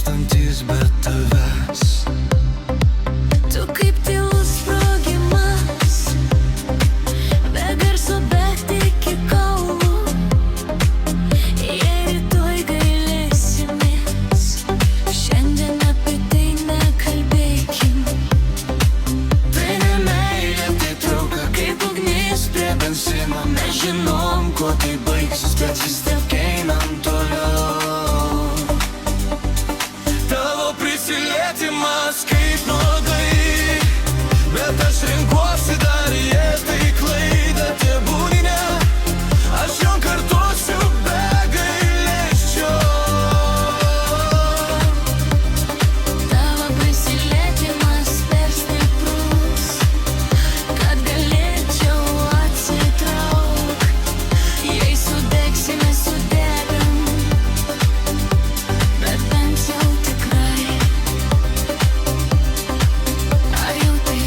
sklystantys be tavęs. Tu kaip tylus sprogimas, be garso, bet iki kaulų. Jei rytoj gailėsimės, šiandien apie tai nekalbėkim. Tai ne meilė, tai trauka kaip ugnis prie benzino. Mes žinom, kuo tai baigsis, bet vis tiek einam toliau. Tavo prisilietimas kaip nuodai, bet aš renkuosi dar jie tai klaida. Tebūnie ne, aš jom kartosiu be gailesčio. Tavo prisilietimas per stiprus, kad galėčiau atsitrauk. Jei sudegsime, sudegam, bet bent jau tikrai. Ar jau tai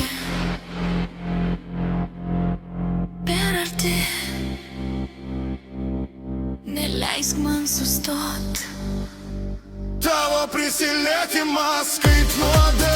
per arti? Neleisk man sustot. Tavo prisilietimas kaip nuodai.